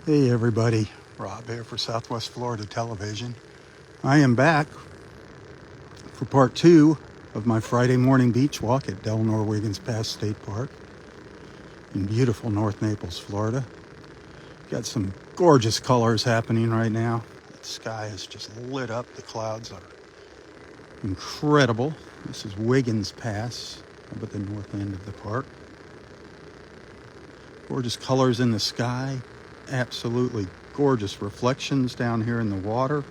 Hey everybody, Rob here for Southwest Florida Television. I am back for part 2 of my Friday morning beach walk at Del Nor-Wiggins Pass State Park in beautiful North Naples, Florida. Got some gorgeous colors happening right now. The sky is just lit up. The clouds are incredible. This is Wiggins Pass up at the north end of the park. Gorgeous colors in the sky. Absolutely gorgeous reflections down here in the water.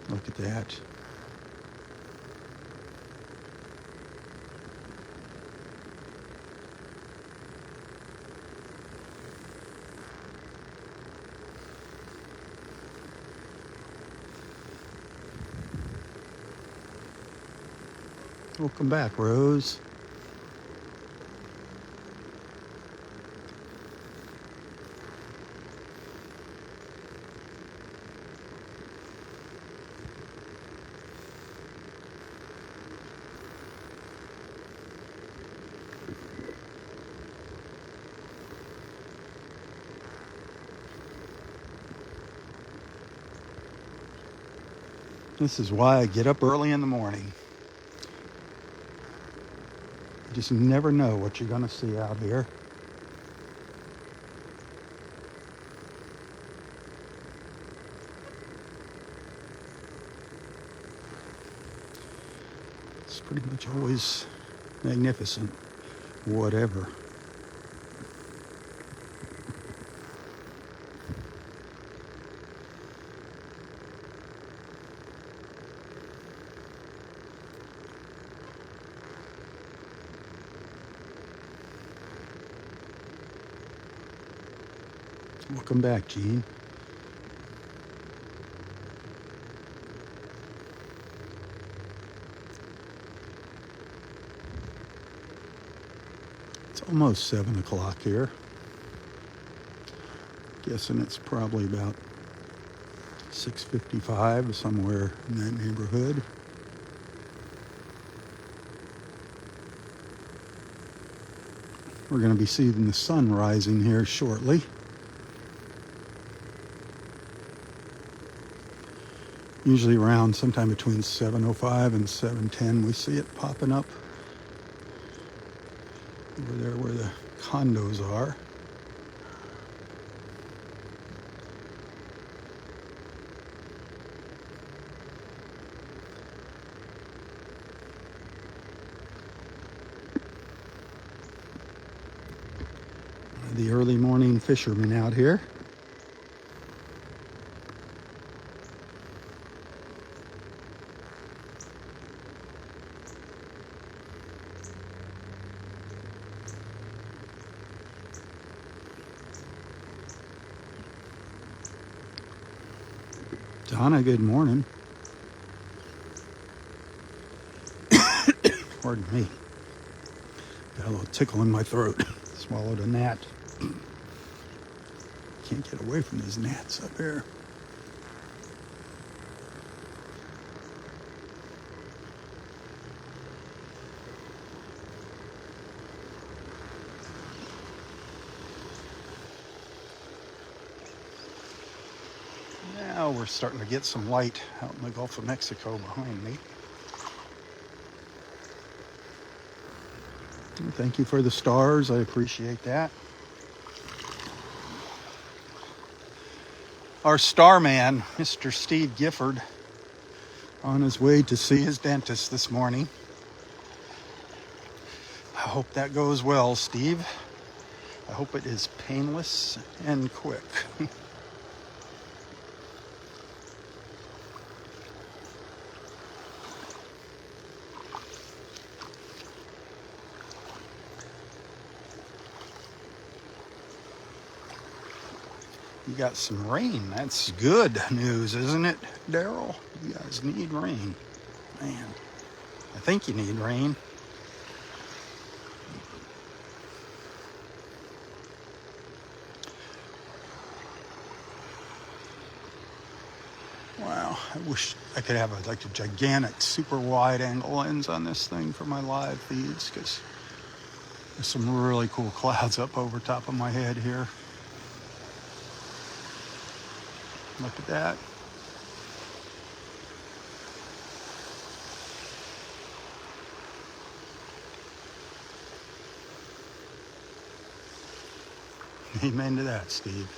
Look at that. Welcome back, Rose. This is why I get up early in the morning. You just never know what you're going to see out here. It's pretty much always magnificent, whatever. Welcome back, Gene. It's almost 7 o'clock here. Guessing it's probably about 6:55, somewhere in that neighborhood. We're going to be seeing the sun rising here shortly. Usually around sometime between 7:05 and 7:10, we see it popping up over there where the condos are. The early morning fishermen out here. Donna, good morning. Pardon me. Got a little tickle in my throat. Swallowed a gnat. Can't get away from these gnats up here. Now we're starting to get some light out in the Gulf of Mexico behind me. Thank you for the stars. I appreciate that. Our starman, Mr. Steve Gifford, on his way to see his dentist this morning. I hope that goes well, Steve. I hope it is painless and quick. You got some rain. That's good news, isn't it, Daryl? You guys need rain. Man, I think you need rain. Wow, I wish I could have a gigantic super wide angle lens on this thing for my live feeds, because There's some really cool clouds up over top of my head here. Look at that. Amen to that, Steve.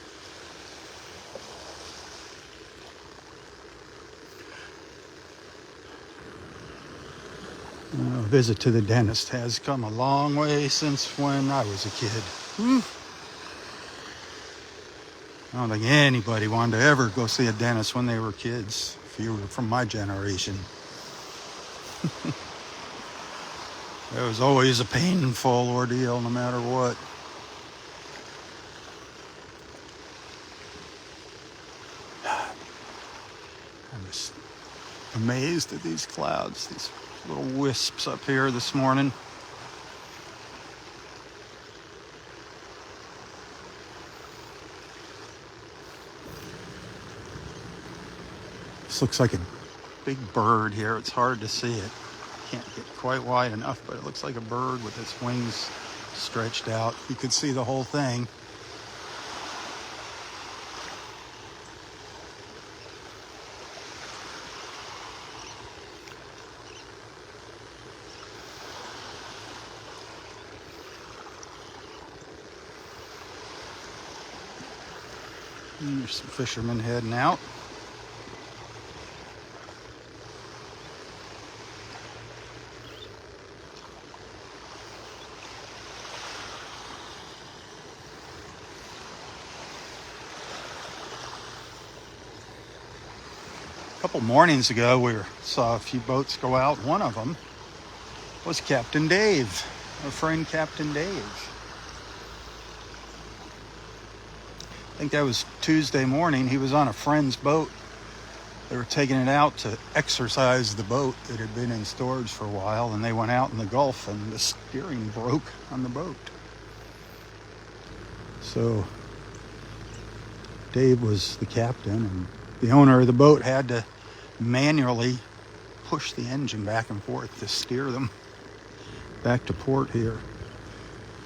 A visit to the dentist has come a long way since when I was a kid. I don't think anybody wanted to ever go see a dentist when they were kids, if you were from my generation. It was always a painful ordeal, no matter what. I'm just amazed at these clouds, these little wisps up here this morning. This looks like a big bird here. It's hard to see it. Can't get quite wide enough, but it looks like a bird with its wings stretched out. You could see the whole thing. And there's some fishermen heading out. A couple mornings ago, we saw a few boats go out. One of them was Captain Dave, our friend Captain Dave. I think that was Tuesday morning. He was on a friend's boat. They were taking it out to exercise the boat that had been in storage for a while, and they went out in the Gulf, and the steering broke on the boat. So Dave was the captain, and the owner of the boat had to manually push the engine back and forth to steer them back to port here.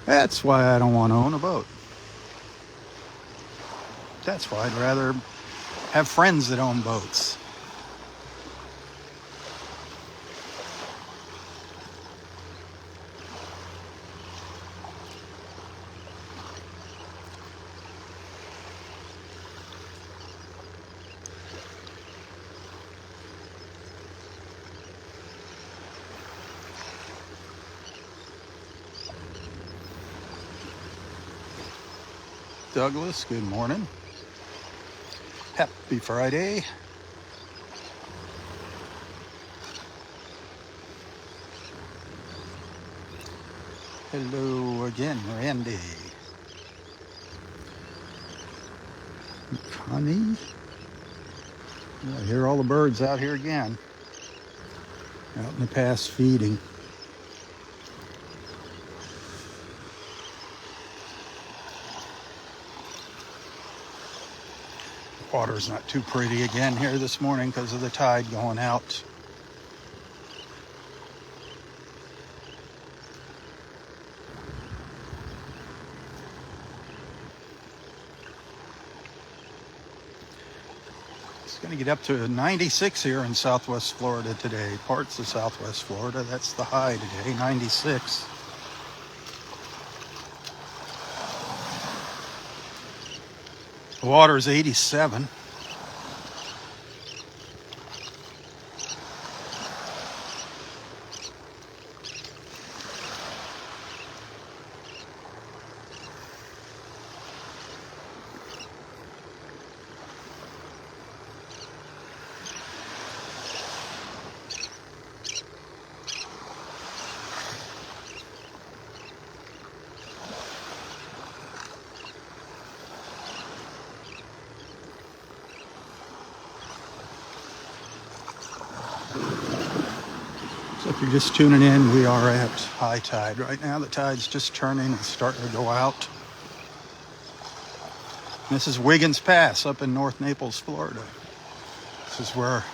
That's why I don't want to own a boat. That's why I'd rather have friends that own boats. Douglas, good morning. Happy Friday. Hello again, Randy. Connie. I hear all the birds out here again. Out in the pass feeding. Water's not too pretty again here this morning because of the tide going out. It's going to get up to 96 here in Southwest Florida today. Parts of Southwest Florida, that's the high today, 96. The water is 87. So if you're just tuning in, we are at high tide right now. The tide's just turning and starting to go out. This is Wiggins Pass up in North Naples, Florida. This is where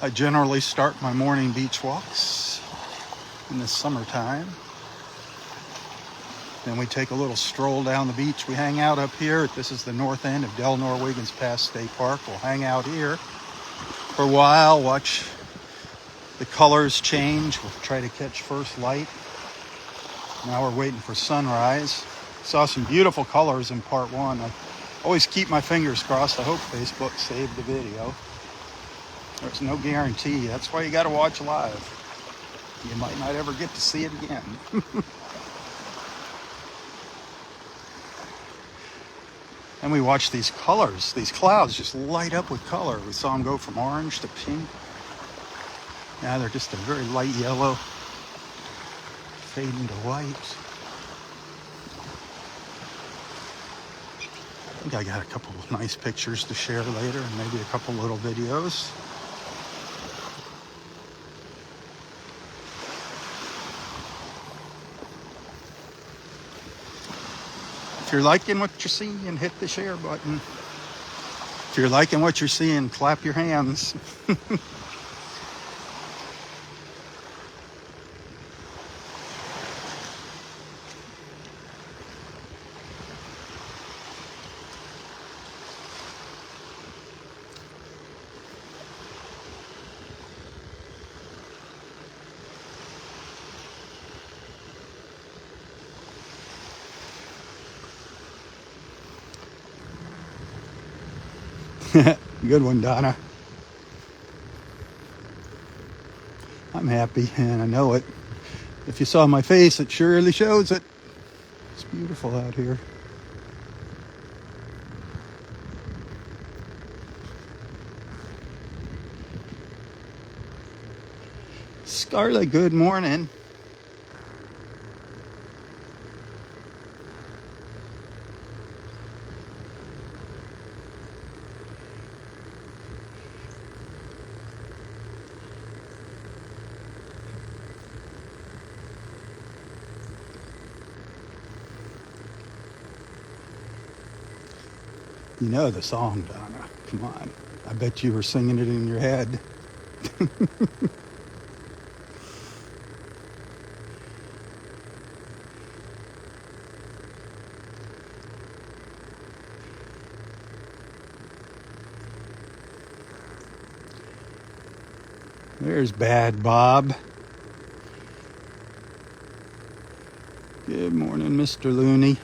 I generally start my morning beach walks in the summertime. Then we take a little stroll down the beach. We hang out up here. This is the north end of Del Norwegians Pass State Park. We'll hang out here for a while, watch the colors change. We'll try to catch first light. Now we're waiting for sunrise. Saw some beautiful colors in part one. I always keep my fingers crossed. I hope Facebook saved the video. There's no guarantee. That's why you got to watch live. You might not ever get to see it again. And we watch these colors. These clouds just light up with color. We saw them go from orange to pink. Now they're just a very light yellow, fading to white. I think I got a couple of nice pictures to share later, and maybe a couple little videos. If you're liking what you're seeing, hit the share button. If you're liking what you're seeing, clap your hands. Good one, Donna. I'm happy, and I know it. If you saw my face, it surely shows it. It's beautiful out here. Scarlett, good morning. You know the song, Donna. Come on. I bet you were singing it in your head. There's Bad Bob. Good morning, Mr. Looney.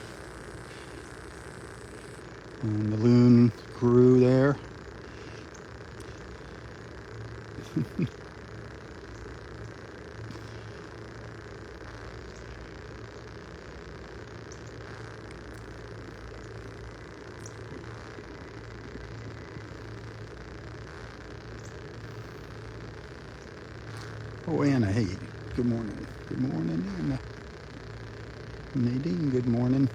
And the loon crew there. Oh, Anna, hey, good morning. Good morning, Anna. Nadine, good morning.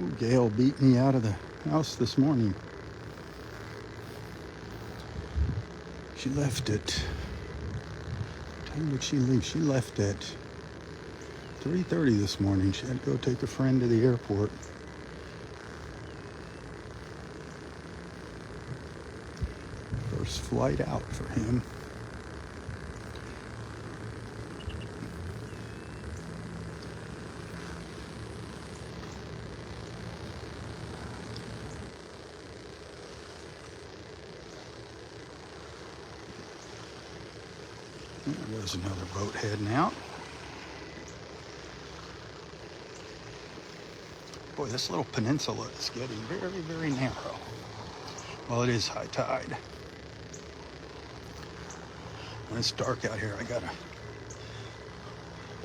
Ooh, Gail beat me out of the house this morning. She left it. What time did she leave? She left at 3:30 this morning. She had to go take a friend to the airport. First flight out for him. There's another boat heading out. Boy, this little peninsula is getting very, very narrow. Well, it is high tide. When it's dark out here, I gotta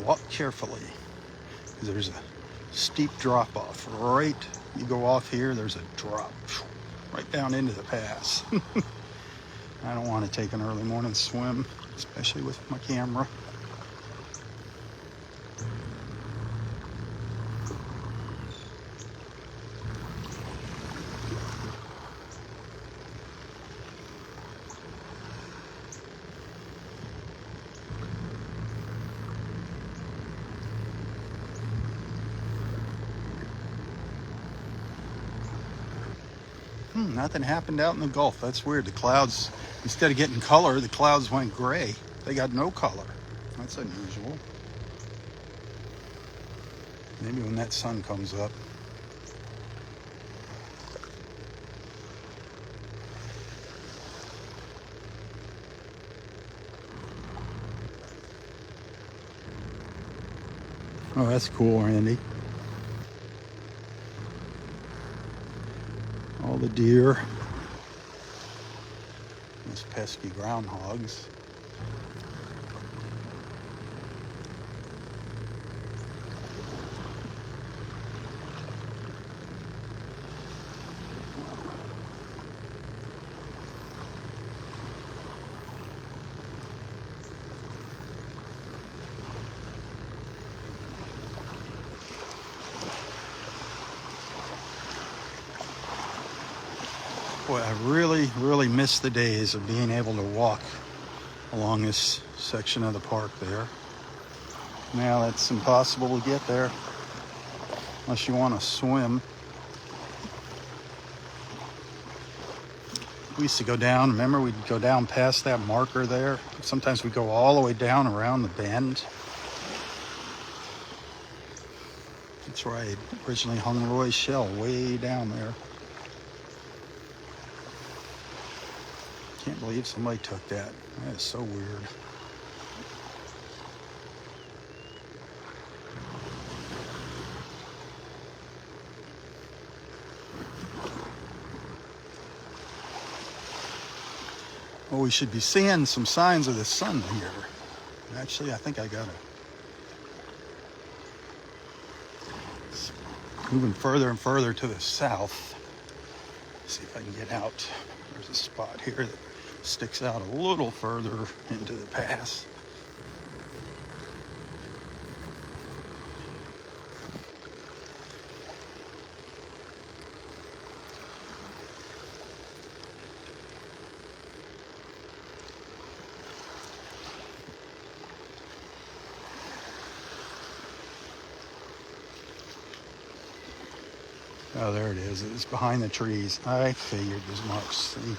walk carefully because there's a steep drop off. Right, you go off here, there's a drop right down into the pass. I don't want to take an early morning swim, especially with my camera. Nothing happened out in the Gulf. That's weird. The clouds, instead of getting color, the clouds went gray. They got no color. That's unusual. Maybe when that sun comes up. Oh, that's cool, Randy. All the deer. Those pesky groundhogs. Boy, I really miss the days of being able to walk along this section of the park there. Now it's impossible to get there unless you want to swim. We used to go down, remember we'd go down past that marker there? Sometimes we'd go all the way down around the bend. That's right, originally hung Roy's shell way down there. Can't believe somebody took that. That is so weird. Well, we should be seeing some signs of the sun here. Actually, I think I got it. It's moving further and further to the south. Let's see if I can get out. There's a spot here that sticks out a little further into the pass. Oh, there it is. It's behind the trees. I figured as much. See,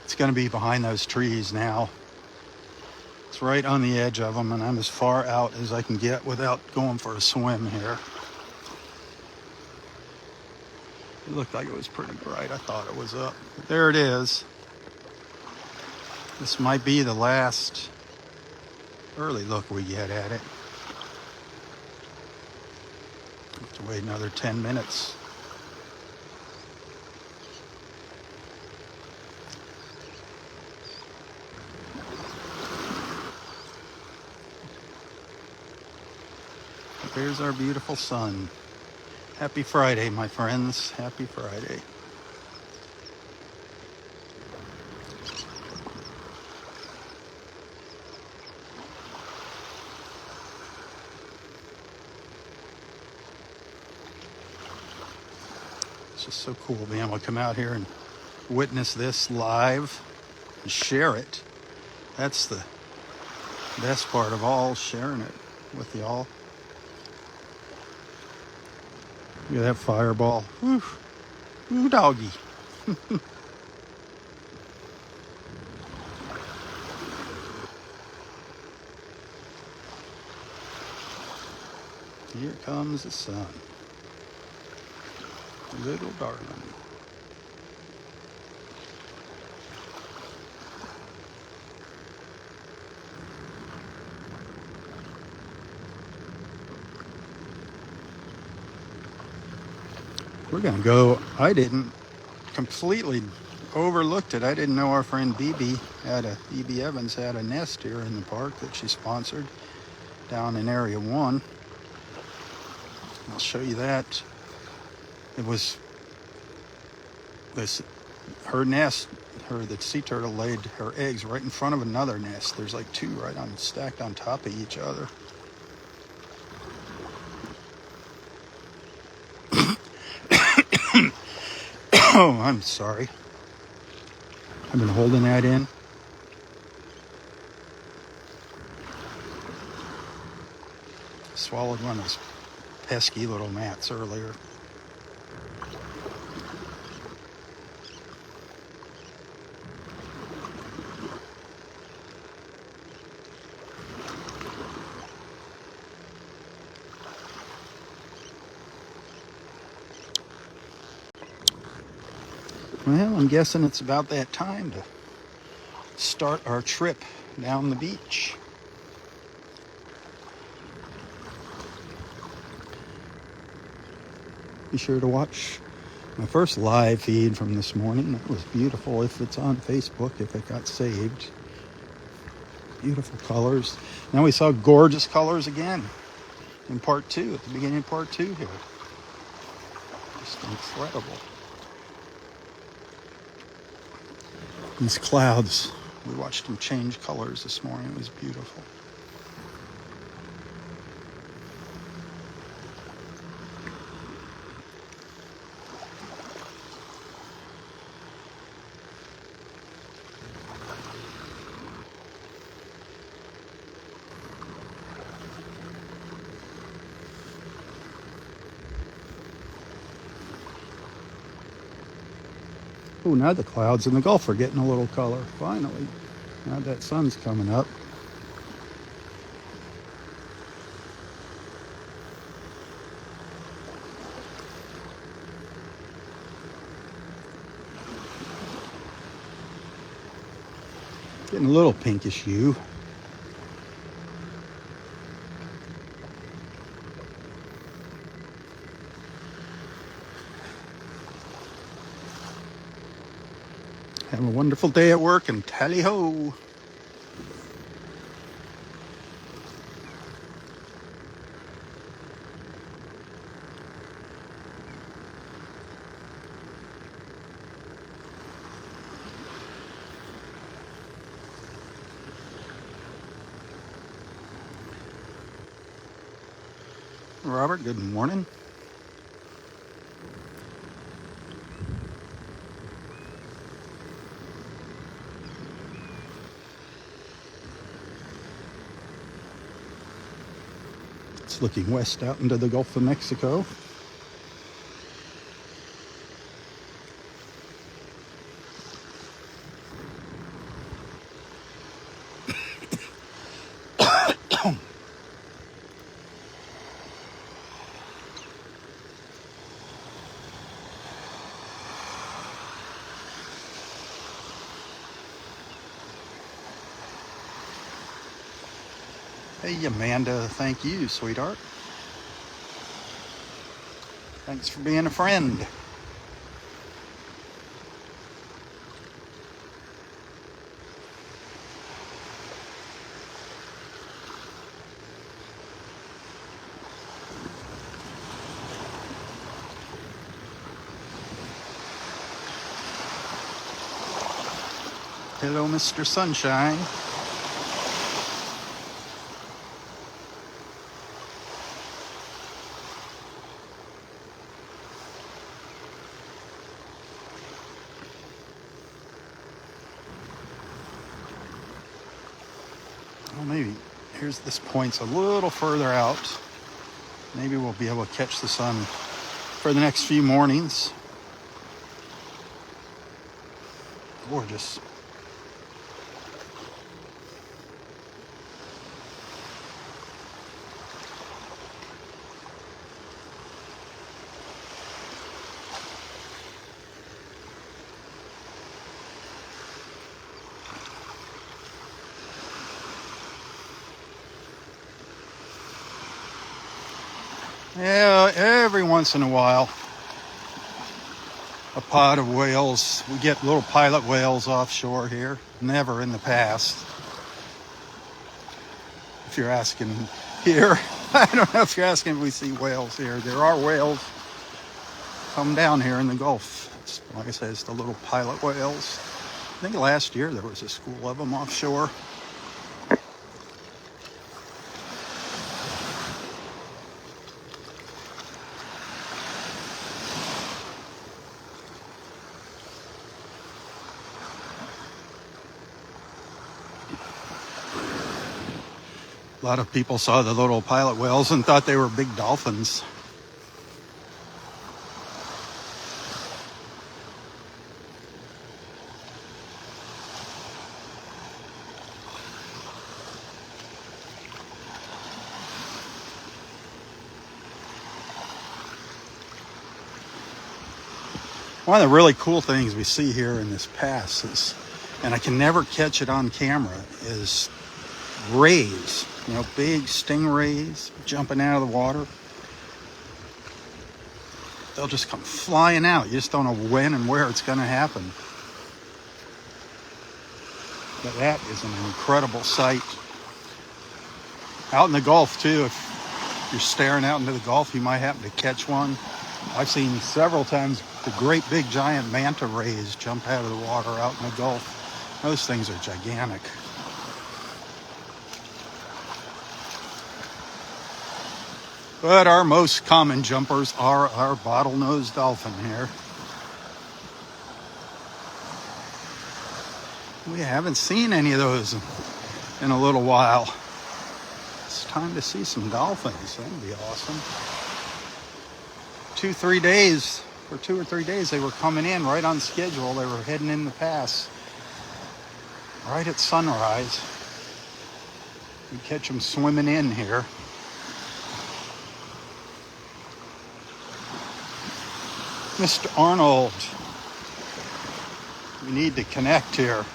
it's going to be behind those trees now. It's right on the edge of them, and I'm as far out as I can get without going for a swim here. It looked like it was pretty bright. I thought it was up. But there it is. This might be the last early look we get at it. Have to wait another 10 minutes. There's our beautiful sun. Happy Friday, my friends. Happy Friday. It's just so cool being able to come out here and witness this live and share it. That's the best part of all, sharing it with y'all. Look at that fireball. Woo. Ooh, doggy. Here comes the sun. Little darling. We're gonna go. I didn't completely overlooked it. I didn't know our friend BB Evans had a nest here in the park that she sponsored down in Area 1. I'll show you that. It was her nest, the sea turtle laid her eggs right in front of another nest. There's like two right on stacked on top of each other. Oh, I'm sorry. I've been holding that in. Swallowed one of those pesky little gnats earlier. Well, I'm guessing it's about that time to start our trip down the beach. Be sure to watch my first live feed from this morning. It was beautiful. If it's on Facebook, if it got saved. Beautiful colors. Now we saw gorgeous colors again in part 2, at the beginning of part 2 here. Just incredible. These clouds, we watched them change colors this morning. It was beautiful. Oh, now the clouds in the Gulf are getting a little color, finally. Now that sun's coming up. Getting a little pinkish hue. Have a wonderful day at work and tally-ho! Robert, good morning. It's looking west out into the Gulf of Mexico. Hey, Amanda, thank you, sweetheart. Thanks for being a friend. Hello, Mr. Sunshine. Well, maybe here's this point's a little further out. Maybe we'll be able to catch the sun for the next few mornings. Gorgeous. Yeah, every once in a while, a pod of whales. We get little pilot whales offshore here. Never in the past. If you're asking here, I don't know if you're asking if we see whales here. There are whales come down here in the Gulf. It's, like I said, it's the little pilot whales. I think last year there was a school of them offshore. A lot of people saw the little pilot whales and thought they were big dolphins. One of the really cool things we see here in this pass is, and I can never catch it on camera, is rays. You know, big stingrays jumping out of the water. They'll just come flying out. You just don't know when and where it's going to happen. But that is an incredible sight. Out in the Gulf too, if you're staring out into the Gulf, you might happen to catch one. I've seen several times the great big giant manta rays jump out of the water out in the Gulf. Those things are gigantic. But our most common jumpers are our bottlenose dolphin here. We haven't seen any of those in a little while. It's time to see some dolphins. That'd be awesome. 2 or 3 days, they were coming in right on schedule. They were heading in the pass right at sunrise. We catch them swimming in here. Mr. Arnold, we need to connect here.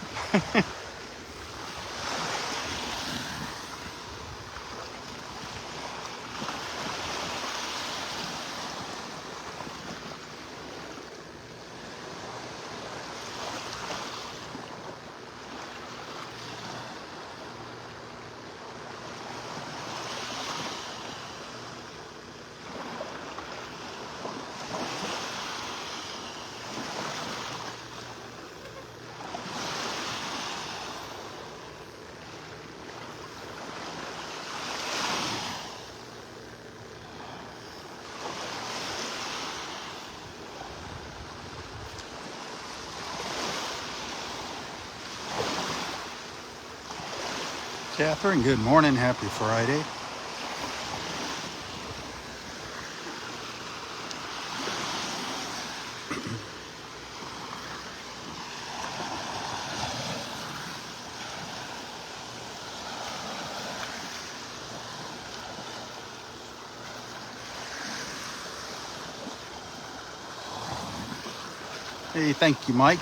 Catherine, good morning. Happy Friday. Hey, thank you, Mike.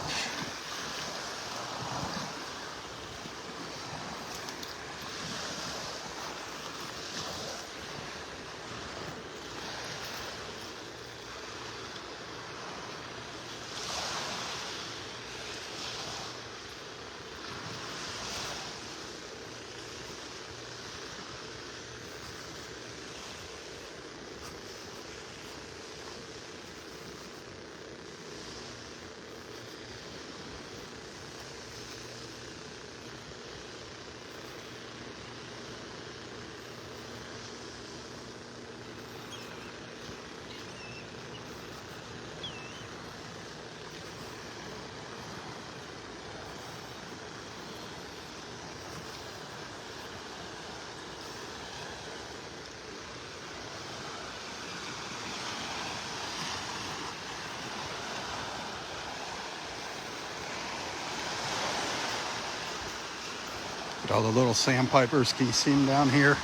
All the little sandpipers, can you see them down here?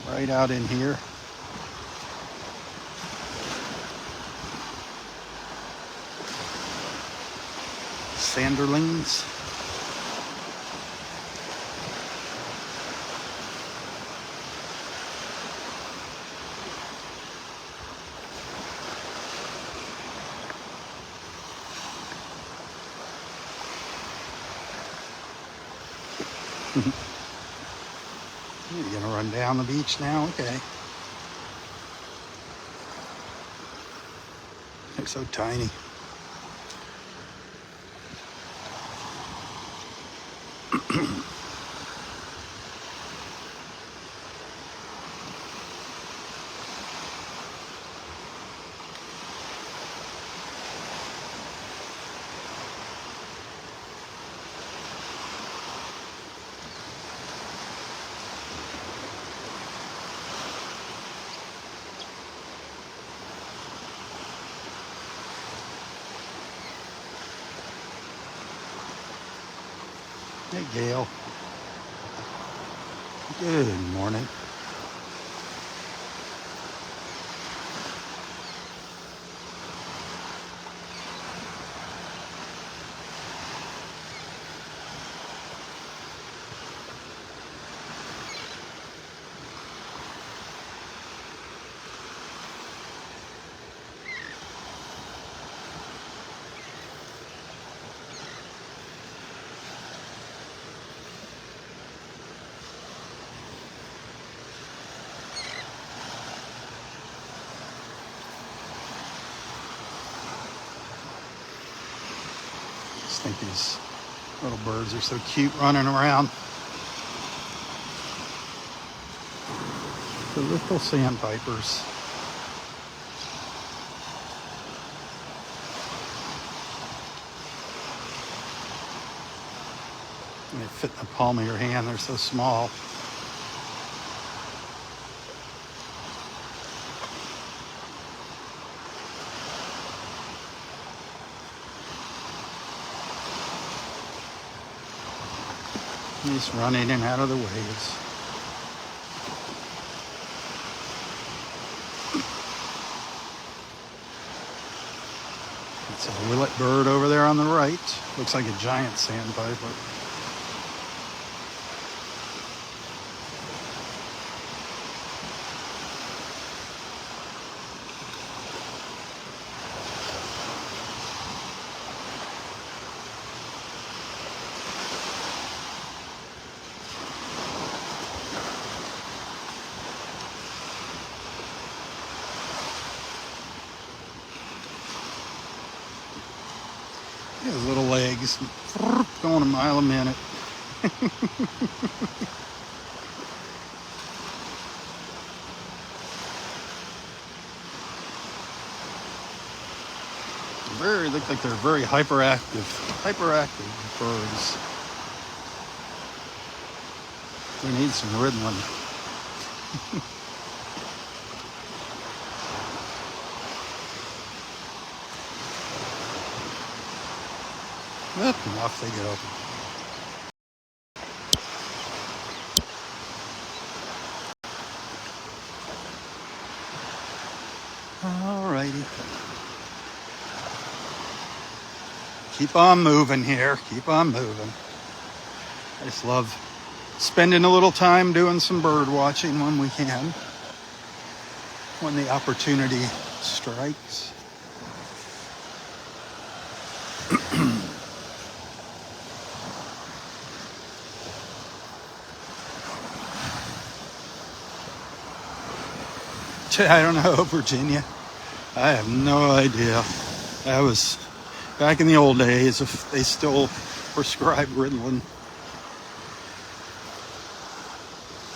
Right out in here. Sanderlings. You're gonna run down the beach now? Okay. They're so tiny. Hey, Gail. Good morning. think these little birds are so cute running around. The little sandpipers. And they fit in the palm of your hand, they're so small. Just run in and out of the waves. It's a willet bird over there on the right. Looks like a giant sandpiper. His little legs going a mile a minute. Look like they're very hyperactive birds. We need some Riddling. And off they go. Alrighty. Keep on moving here. Keep on moving. I just love spending a little time doing some bird watching when we can. When the opportunity strikes. I don't know, Virginia. I have no idea. That was back in the old days, if they still prescribed Ritalin.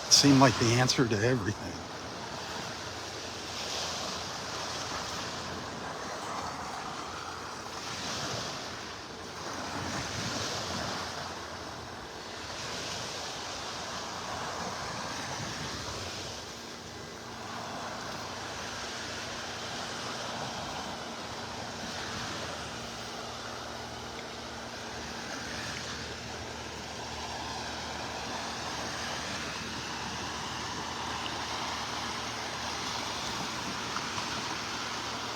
It seemed like the answer to everything.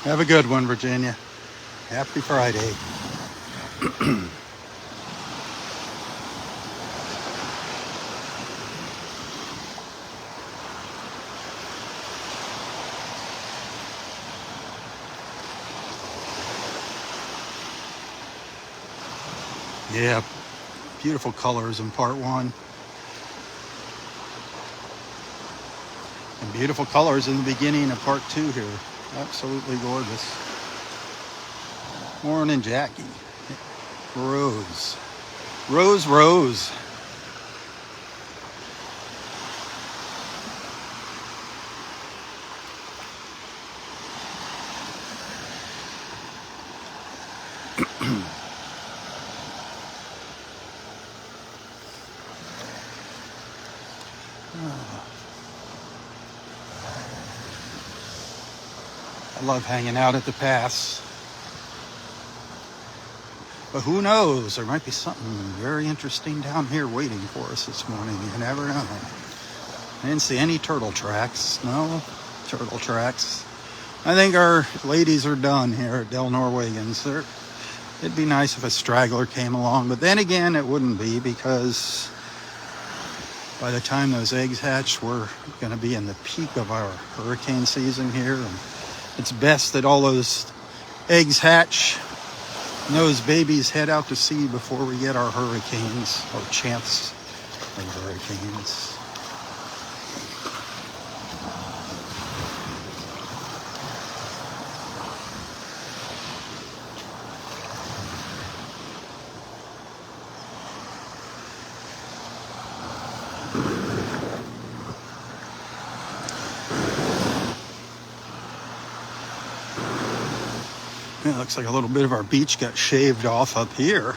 Have a good one, Virginia. Happy Friday. Yeah, beautiful colors in part one. And beautiful colors in the beginning of part two here. Absolutely gorgeous. Morning, Jackie. Rose. Rose, Rose. I love hanging out at the pass. But who knows? There might be something very interesting down here waiting for us this morning. You never know. I didn't see any turtle tracks. No turtle tracks. I think our ladies are done here at Del Norwegians. It'd be nice if a straggler came along. But then again, it wouldn't be, because by the time those eggs hatch, we're going to be in the peak of our hurricane season here. And it's best that all those eggs hatch and those babies head out to sea before we get our hurricanes, or chance of hurricanes. Yeah, it looks like a little bit of our beach got shaved off up here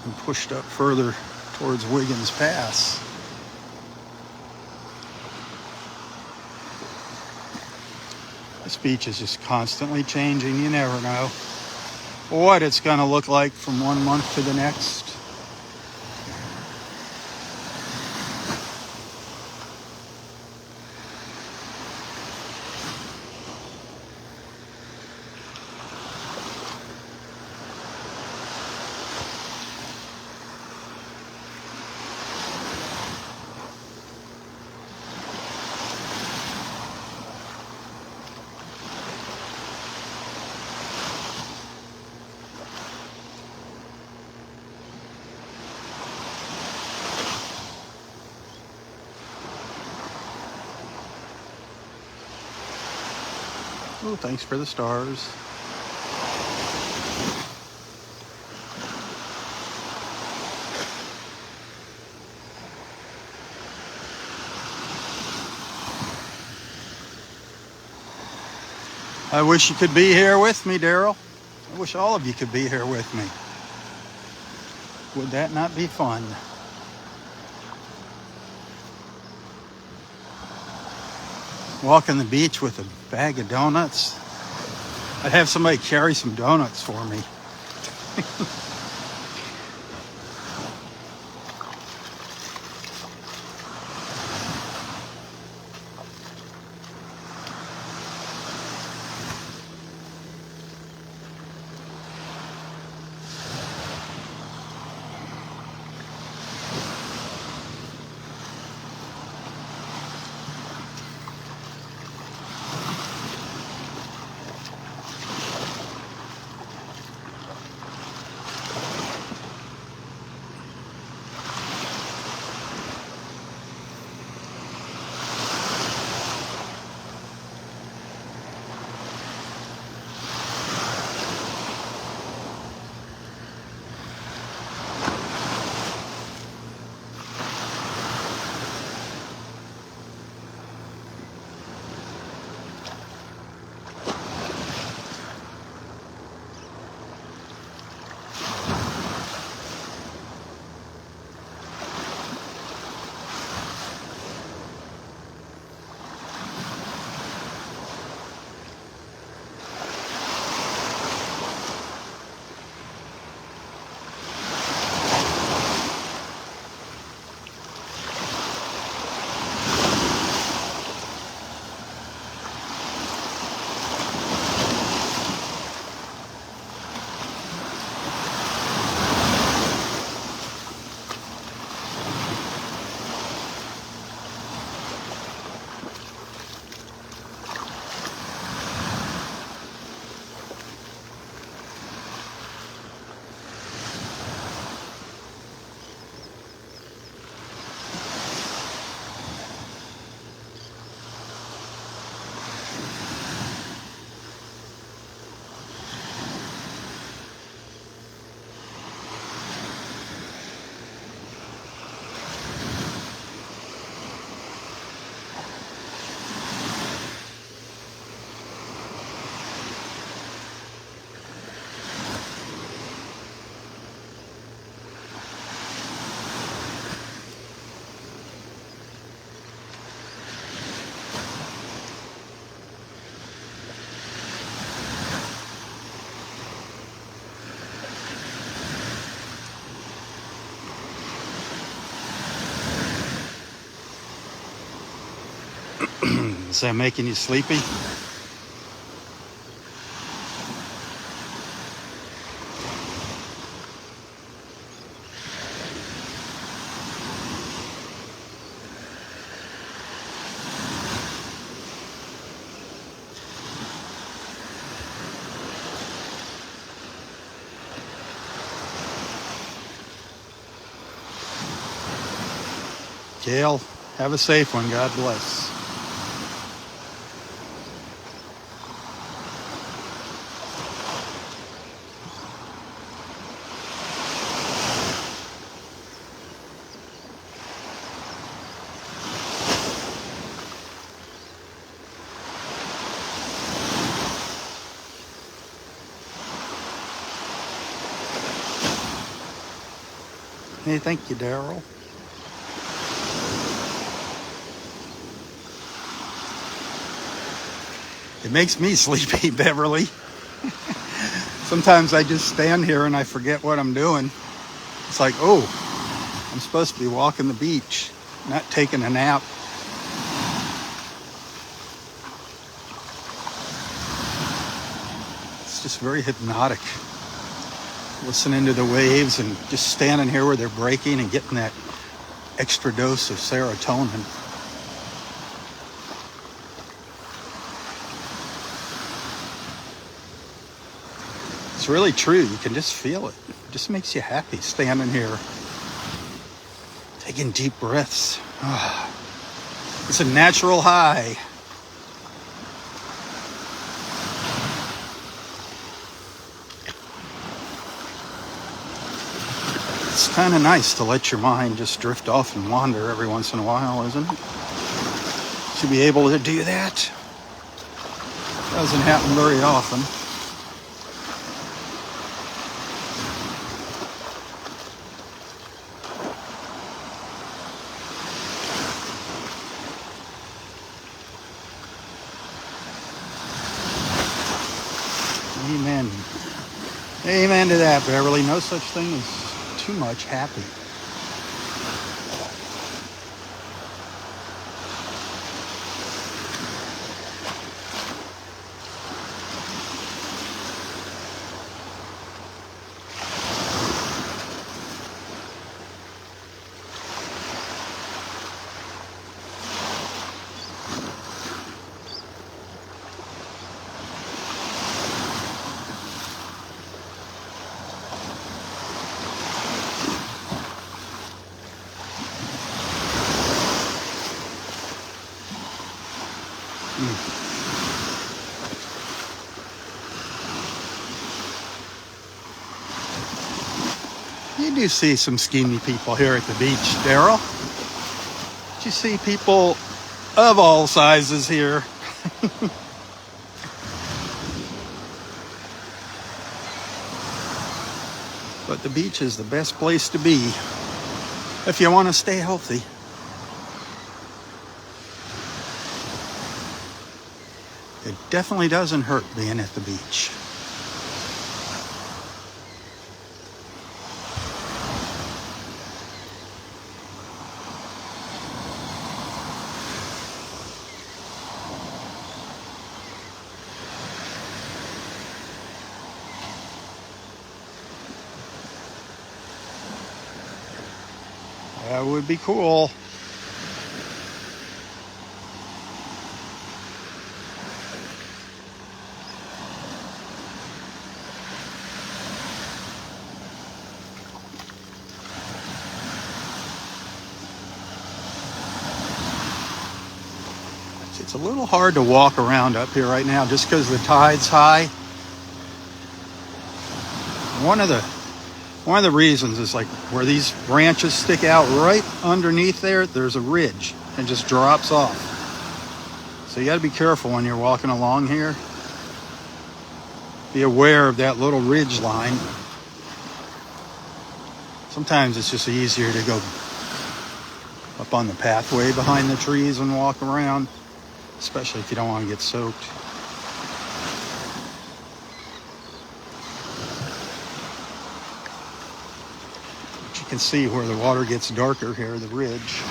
and pushed up further towards Wiggins Pass. This beach is just constantly changing. You never know what it's going to look like from one month to the next. Oh, thanks for the stars. I wish you could be here with me, Daryl. I wish all of you could be here with me. Would that not be fun? Walking the beach with a bag of donuts. I'd have somebody carry some donuts for me. Is that making you sleepy? Gail, have a safe one. God bless. Hey, thank you, Daryl. It makes me sleepy, Beverly. Sometimes I just stand here and I forget what I'm doing. It's like, oh, I'm supposed to be walking the beach, not taking a nap. It's just very hypnotic. Listening to the waves and just standing here where they're breaking and getting that extra dose of serotonin. It's really true. You can just feel it. It just makes you happy standing here, taking deep breaths. It's a natural high. It's kind of nice to let your mind just drift off and wander every once in a while, isn't it? To be able to do that doesn't happen very often. Amen. Amen to that, Beverly. No such thing as too much happy. You do see some schemy people here at the beach, Daryl. You see people of all sizes here. But the beach is the best place to be if you want to stay healthy. It definitely doesn't hurt being at the beach. That would be cool. It's a little hard to walk around up here right now just because the tide's high. One of the reasons is like where these branches stick out right underneath there's a ridge and just drops off. So you got to be careful when you're walking along here. Be aware of that little ridge line. Sometimes it's just easier to go up on the pathway behind the trees and walk around, especially if you don't want to get soaked. But you can see where the water gets darker here, the ridge.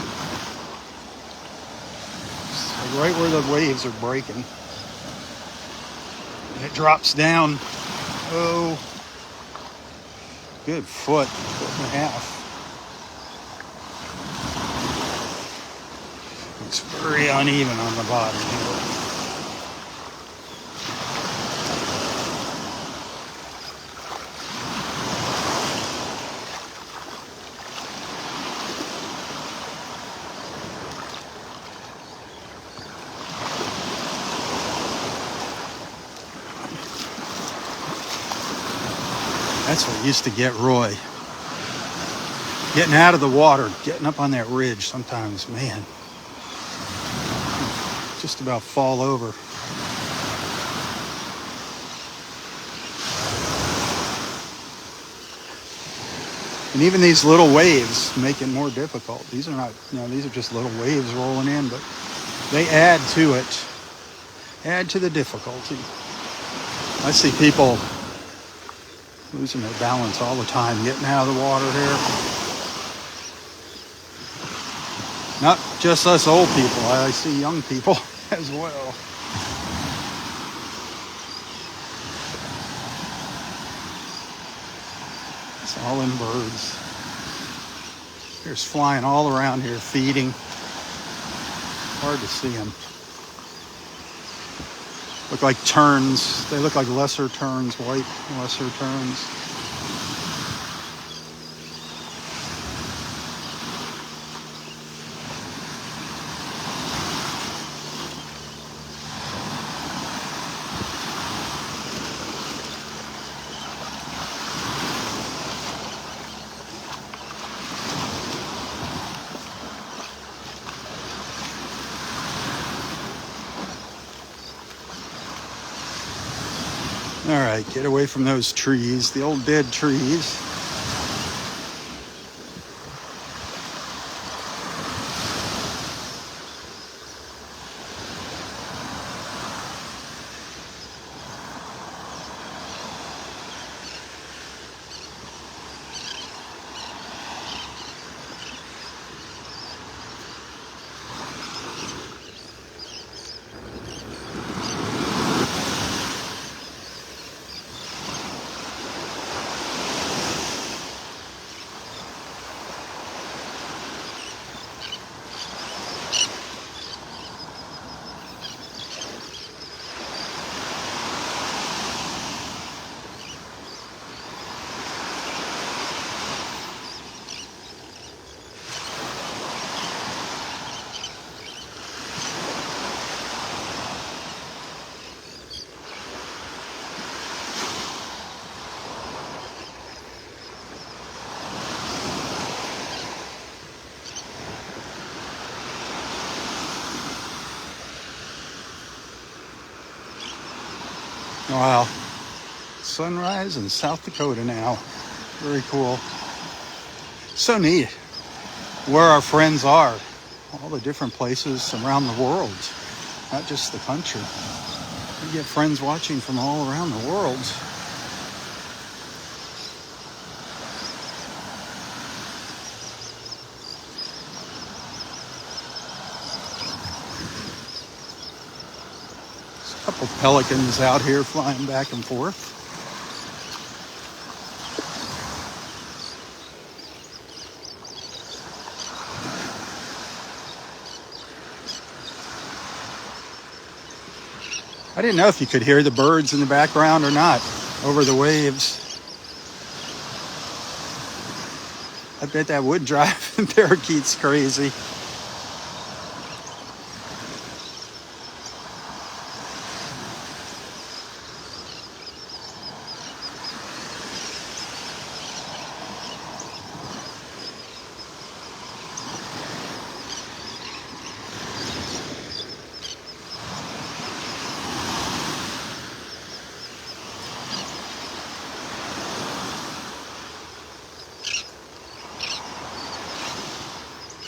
So right where the waves are breaking. And it drops down, good foot and a half. It's very uneven on the bottom here. That's what used to get Roy. Getting out of the water, getting up on that ridge sometimes, man. Just about fall over. And even these little waves make it more difficult. These are not, these are just little waves rolling in, but they add to it, add to the difficulty. I see people losing their balance all the time, getting out of the water here. Not just us old people, I see young people as well. It's all in birds. They're just flying all around here, feeding. Hard to see them. Look like terns. They look like lesser terns, white lesser terns. All right, get away from those trees, the old dead trees. Wow. Sunrise in South Dakota now. Very cool. So neat where our friends are. All the different places around the world. Not just the country. We get friends watching from all around the world. A couple pelicans out here flying back and forth. I didn't know if you could hear the birds in the background or not over the waves. I bet that would drive parakeets crazy.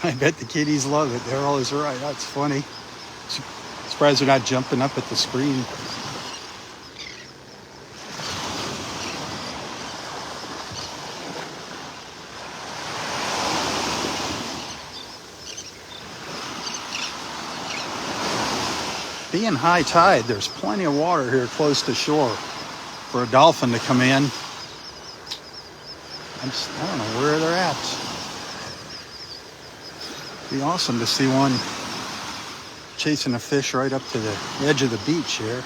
I bet the kitties love it. They're always right. That's funny. Surprised they're not jumping up at the screen. Being high tide, there's plenty of water here close to shore for a dolphin to come in. I don't know where they're at. Be awesome to see one chasing a fish right up to the edge of the beach here.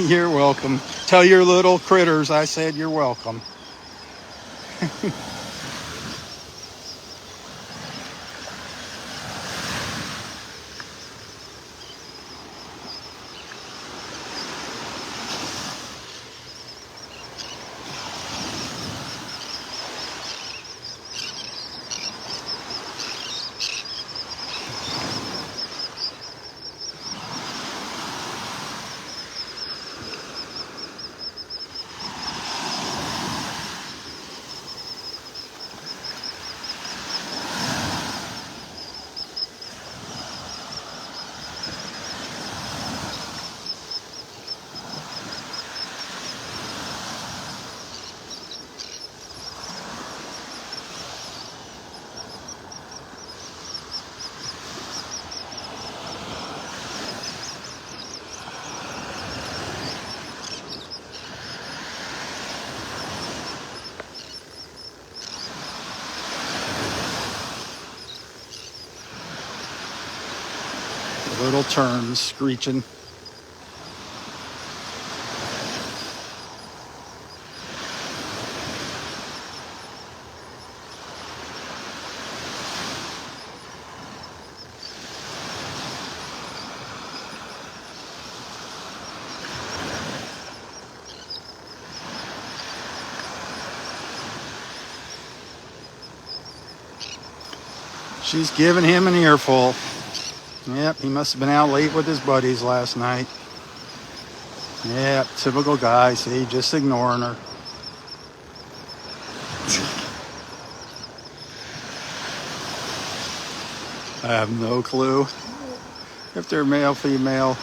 You're welcome. Tell your little critters I said you're welcome. little terns screeching. She's giving him an earful. Yep, he must have been out late with his buddies last night. Yep, typical guy. See, just ignoring her. I have no clue if they're male, female,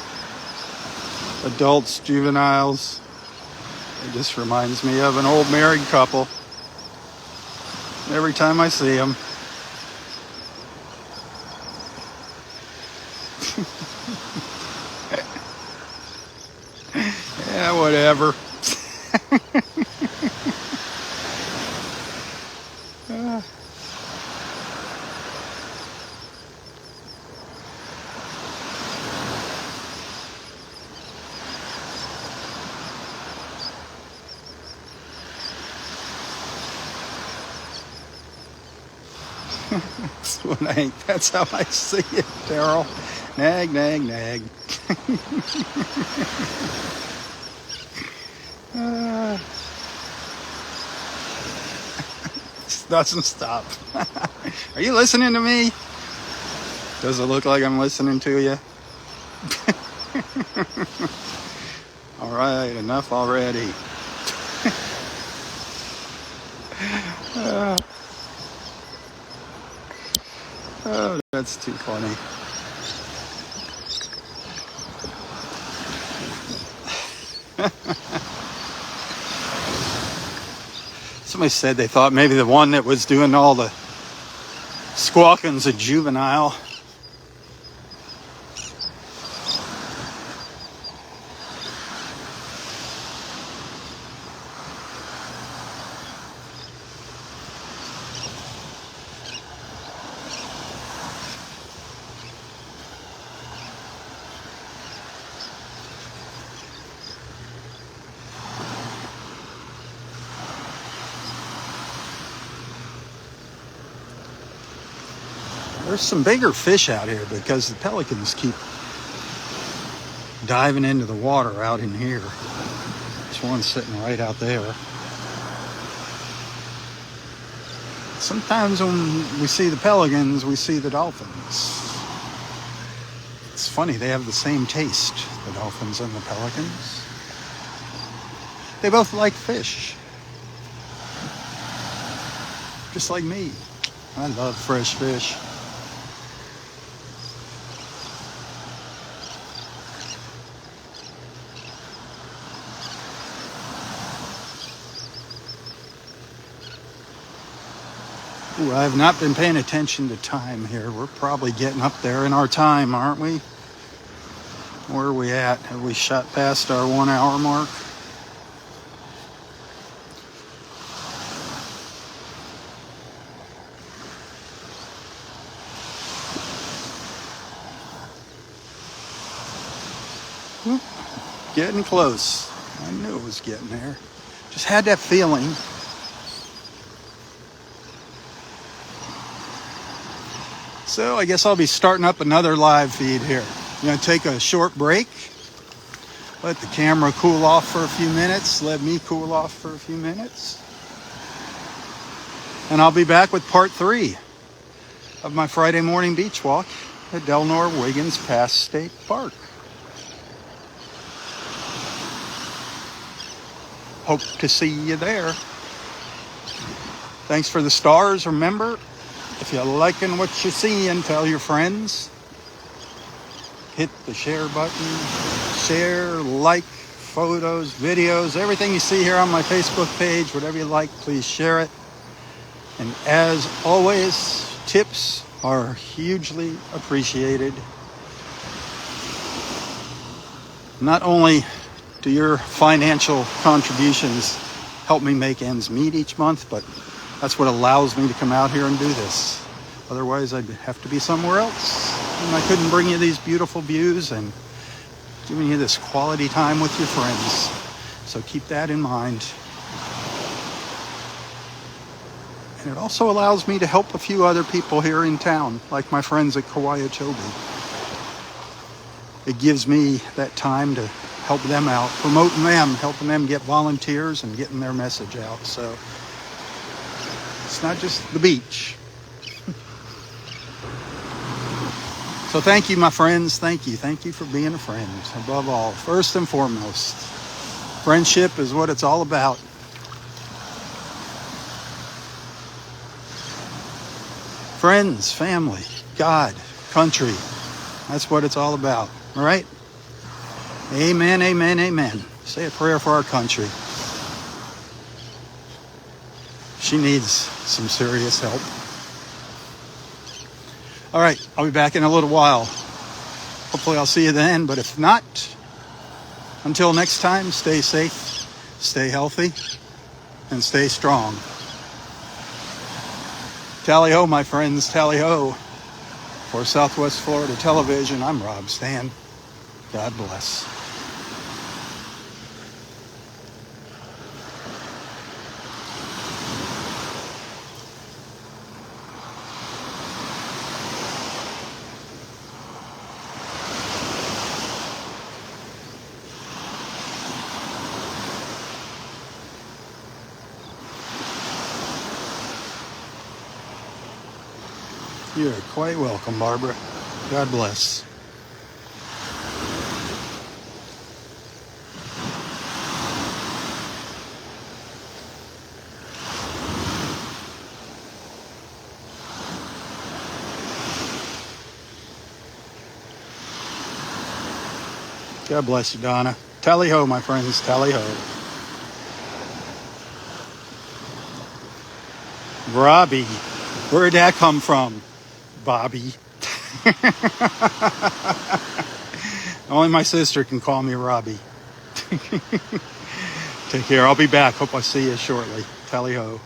adults, juveniles. It just reminds me of an old married couple. Every time I see them. Yeah, whatever. That's how I see it, Daryl. Nag, nag, nag. This doesn't stop. Are you listening to me? Does it look like I'm listening to you? All right, enough already. Oh, that's too funny. Somebody said they thought maybe the one that was doing all the squawking's a juvenile. There's some bigger fish out here because the pelicans keep diving into the water out in here. There's one sitting right out there. Sometimes when we see the pelicans, we see the dolphins. It's funny, they have the same taste, the dolphins and the pelicans. They both like fish. Just like me. I love fresh fish. Ooh, I have not been paying attention to time here. We're probably getting up there in our time, aren't we? Where are we at? Have we shot past our 1 hour mark? Getting close. I knew it was getting there. Just had that feeling. So I guess I'll be starting up another live feed here. I'm going to take a short break. Let the camera cool off for a few minutes. Let me cool off for a few minutes. And I'll be back with part 3 of my Friday morning beach walk at Delnor Wiggins Pass State Park. Hope to see you there. Thanks for the stars. Remember, if you're liking what you're seeing, tell your friends. Hit the share button. Share, like, photos, videos, everything you see here on my Facebook page, whatever you like, please share it. And as always, tips are hugely appreciated. Not only do your financial contributions help me make ends meet each month, but that's what allows me to come out here and do this. Otherwise, I'd have to be somewhere else. And I couldn't bring you these beautiful views and giving you this quality time with your friends. So keep that in mind. And it also allows me to help a few other people here in town, like my friends at Kawayachobi. It gives me that time to help them out, promoting them, helping them get volunteers and getting their message out. So it's not just the beach. So thank you, my friends. Thank you. Thank you for being a friend. Above all, first and foremost, friendship is what it's all about. Friends, family, God, country. That's what it's all about. All right? Amen, amen, amen. Say a prayer for our country. She needs some serious help. All right, I'll be back in a little while. Hopefully I'll see you then, but if not, until next time, stay safe, stay healthy, and stay strong. Tally-ho, my friends, tally-ho. For Southwest Florida Television, I'm Robb Stan. God bless. You're quite welcome, Barbara. God bless. God bless you, Donna. Tally-ho, my friends. Tally-ho. Robbie. Where'd that come from? Bobby. Only my sister can call me Robbie. Take care. I'll be back. Hope I see you shortly. Tally-ho.